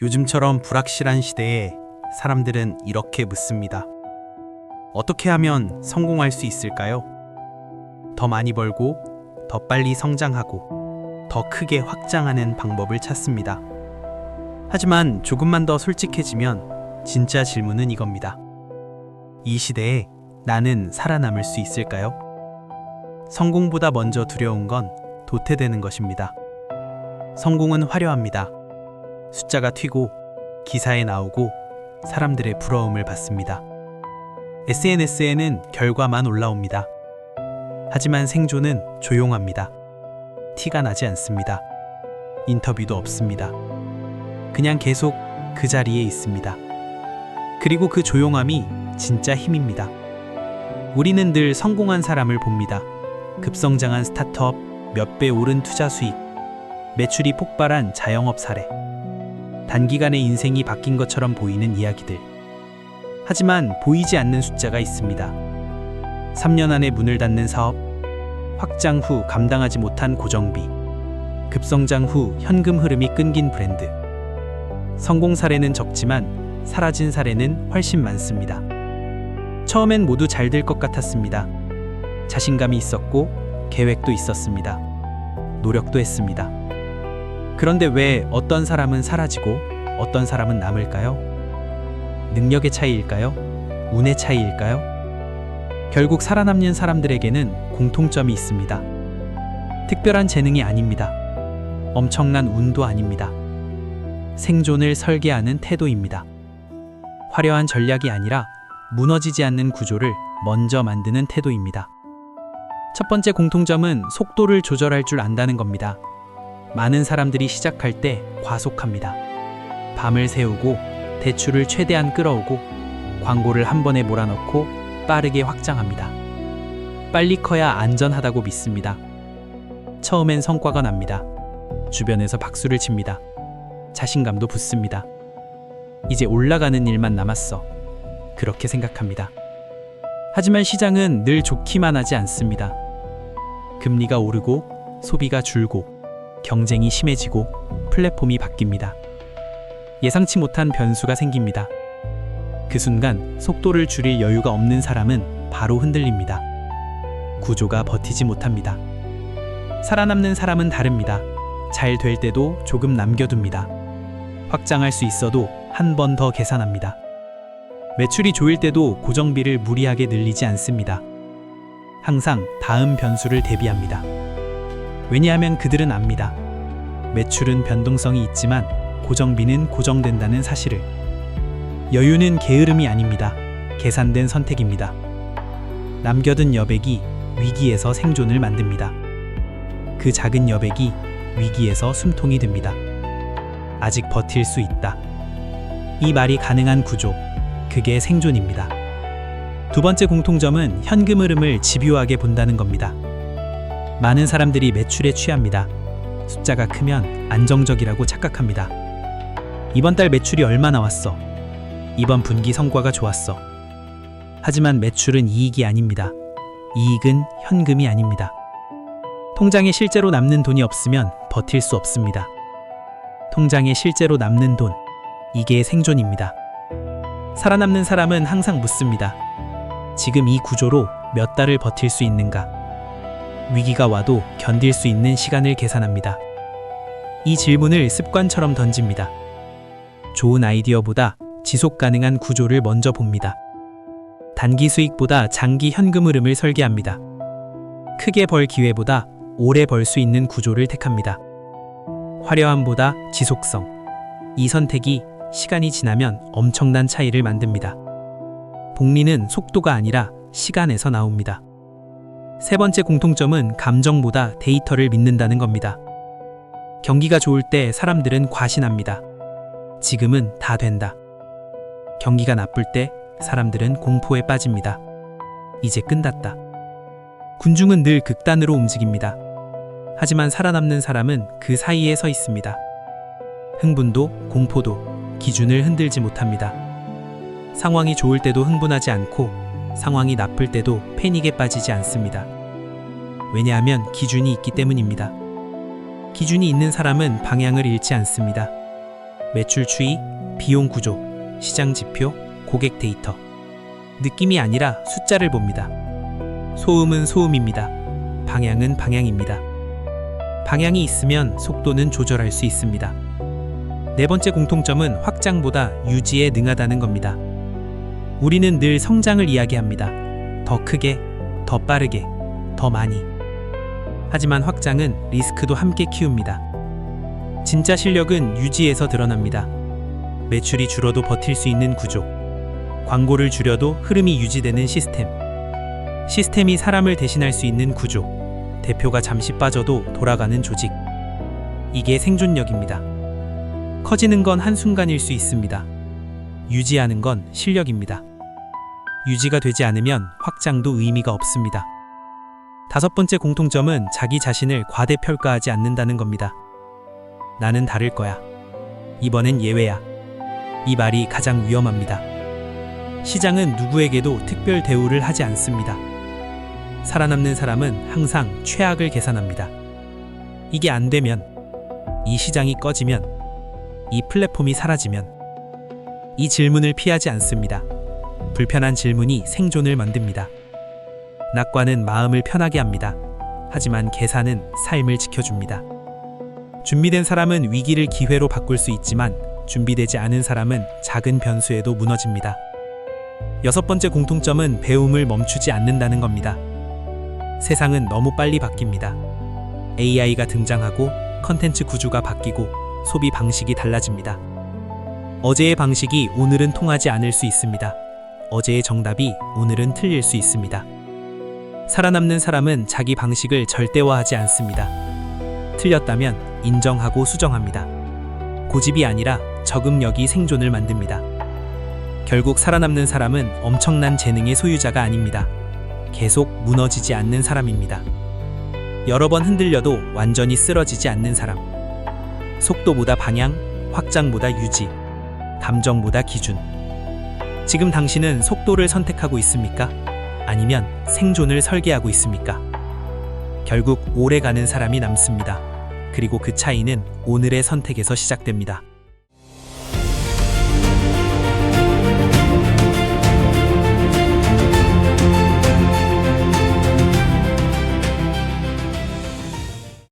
요즘처럼 불확실한 시대에 사람들은 이렇게 묻습니다. 어떻게 하면 성공할 수 있을까요? 더 많이 벌고, 더 빨리 성장하고, 더 크게 확장하는 방법을 찾습니다. 하지만 조금만 더 솔직해지면 진짜 질문은 이겁니다. 이 시대에 나는 살아남을 수 있을까요? 성공보다 먼저 두려운 건 도태되는 것입니다. 성공은 화려합니다. 숫자가 튀고 기사에 나오고 사람들의 부러움을 받습니다. SNS에는 결과만 올라옵니다. 하지만 생존은 조용합니다. 티가 나지 않습니다. 인터뷰도 없습니다. 그냥 계속 그 자리에 있습니다. 그리고 그 조용함이 진짜 힘입니다. 우리는 늘 성공한 사람을 봅니다. 급성장한 스타트업, 몇 배 오른 투자 수익, 매출이 폭발한 자영업 사례. 단기간에 인생이 바뀐 것처럼 보이는 이야기들. 하지만 보이지 않는 숫자가 있습니다. 3년 안에 문을 닫는 사업, 확장 후 감당하지 못한 고정비, 급성장 후 현금 흐름이 끊긴 브랜드. 성공 사례는 적지만 사라진 사례는 훨씬 많습니다. 처음엔 모두 잘 될 것 같았습니다. 자신감이 있었고 계획도 있었습니다. 노력도 했습니다. 그런데 왜 어떤 사람은 사라지고 어떤 사람은 남을까요? 능력의 차이일까요? 운의 차이일까요? 결국 살아남는 사람들에게는 공통점이 있습니다. 특별한 재능이 아닙니다. 엄청난 운도 아닙니다. 생존을 설계하는 태도입니다. 화려한 전략이 아니라 무너지지 않는 구조를 먼저 만드는 태도입니다. 첫 번째 공통점은 속도를 조절할 줄 안다는 겁니다. 많은 사람들이 시작할 때 과속합니다. 밤을 새우고 대출을 최대한 끌어오고 광고를 한 번에 몰아넣고 빠르게 확장합니다. 빨리 커야 안전하다고 믿습니다. 처음엔 성과가 납니다. 주변에서 박수를 칩니다. 자신감도 붙습니다. 이제 올라가는 일만 남았어. 그렇게 생각합니다. 하지만 시장은 늘 좋기만 하지 않습니다. 금리가 오르고 소비가 줄고 경쟁이 심해지고 플랫폼이 바뀝니다. 예상치 못한 변수가 생깁니다. 그 순간 속도를 줄일 여유가 없는 사람은 바로 흔들립니다. 구조가 버티지 못합니다. 살아남는 사람은 다릅니다. 잘 될 때도 조금 남겨둡니다. 확장할 수 있어도 한 번 더 계산합니다. 매출이 좋을 때도 고정비를 무리하게 늘리지 않습니다. 항상 다음 변수를 대비합니다. 왜냐하면 그들은 압니다. 매출은 변동성이 있지만 고정비는 고정된다는 사실을. 여유는 게으름이 아닙니다. 계산된 선택입니다. 남겨둔 여백이 위기에서 생존을 만듭니다. 그 작은 여백이 위기에서 숨통이 됩니다. 아직 버틸 수 있다. 이 말이 가능한 구조, 그게 생존입니다. 두 번째 공통점은 현금 흐름을 집요하게 본다는 겁니다. 많은 사람들이 매출에 취합니다. 숫자가 크면 안정적이라고 착각합니다. 이번 달 매출이 얼마 나왔어? 이번 분기 성과가 좋았어. 하지만 매출은 이익이 아닙니다. 이익은 현금이 아닙니다. 통장에 실제로 남는 돈이 없으면 버틸 수 없습니다. 통장에 실제로 남는 돈, 이게 생존입니다. 살아남는 사람은 항상 묻습니다. 지금 이 구조로 몇 달을 버틸 수 있는가? 위기가 와도 견딜 수 있는 시간을 계산합니다. 이 질문을 습관처럼 던집니다. 좋은 아이디어보다 지속 가능한 구조를 먼저 봅니다. 단기 수익보다 장기 현금 흐름을 설계합니다. 크게 벌 기회보다 오래 벌 수 있는 구조를 택합니다. 화려함보다 지속성. 이 선택이 시간이 지나면 엄청난 차이를 만듭니다. 복리는 속도가 아니라 시간에서 나옵니다. 세 번째 공통점은 감정보다 데이터를 믿는다는 겁니다. 경기가 좋을 때 사람들은 과신합니다. 지금은 다 된다. 경기가 나쁠 때 사람들은 공포에 빠집니다. 이제 끝났다. 군중은 늘 극단으로 움직입니다. 하지만 살아남는 사람은 그 사이에 서 있습니다. 흥분도 공포도 기준을 흔들지 못합니다. 상황이 좋을 때도 흥분하지 않고 상황이 나쁠 때도 패닉에 빠지지 않습니다. 왜냐하면 기준이 있기 때문입니다. 기준이 있는 사람은 방향을 잃지 않습니다. 매출 추이, 비용 구조, 시장 지표, 고객 데이터. 느낌이 아니라 숫자를 봅니다. 소음은 소음입니다. 방향은 방향입니다. 방향이 있으면 속도는 조절할 수 있습니다. 네 번째 공통점은 확장보다 유지에 능하다는 겁니다. 우리는 늘 성장을 이야기합니다. 더 크게, 더 빠르게, 더 많이. 하지만 확장은 리스크도 함께 키웁니다. 진짜 실력은 유지에서 드러납니다. 매출이 줄어도 버틸 수 있는 구조, 광고를 줄여도 흐름이 유지되는 시스템, 시스템이 사람을 대신할 수 있는 구조, 대표가 잠시 빠져도 돌아가는 조직. 이게 생존력입니다. 커지는 건 한순간일 수 있습니다. 유지하는 건 실력입니다. 유지가 되지 않으면 확장도 의미가 없습니다. 다섯 번째 공통점은 자기 자신을 과대평가하지 않는다는 겁니다. 나는 다를 거야. 이번엔 예외야. 이 말이 가장 위험합니다. 시장은 누구에게도 특별 대우를 하지 않습니다. 살아남는 사람은 항상 최악을 계산합니다. 이게 안 되면, 이 시장이 꺼지면, 이 플랫폼이 사라지면, 이 질문을 피하지 않습니다. 불편한 질문이 생존을 만듭니다. 낙관은 마음을 편하게 합니다. 하지만 계산은 삶을 지켜줍니다. 준비된 사람은 위기를 기회로 바꿀 수 있지만 준비되지 않은 사람은 작은 변수에도 무너집니다. 여섯 번째 공통점은 배움을 멈추지 않는다는 겁니다. 세상은 너무 빨리 바뀝니다. AI가 등장하고 컨텐츠 구조가 바뀌고 소비 방식이 달라집니다. 어제의 방식이 오늘은 통하지 않을 수 있습니다. 어제의 정답이 오늘은 틀릴 수 있습니다. 살아남는 사람은 자기 방식을 절대화하지 않습니다. 틀렸다면 인정하고 수정합니다. 고집이 아니라 적응력이 생존을 만듭니다. 결국 살아남는 사람은 엄청난 재능의 소유자가 아닙니다. 계속 무너지지 않는 사람입니다. 여러 번 흔들려도 완전히 쓰러지지 않는 사람. 속도보다 방향, 확장보다 유지, 감정보다 기준. 지금 당신은 속도를 선택하고 있습니까? 아니면 생존을 설계하고 있습니까? 결국 오래 가는 사람이 남습니다. 그리고 그 차이는 오늘의 선택에서 시작됩니다.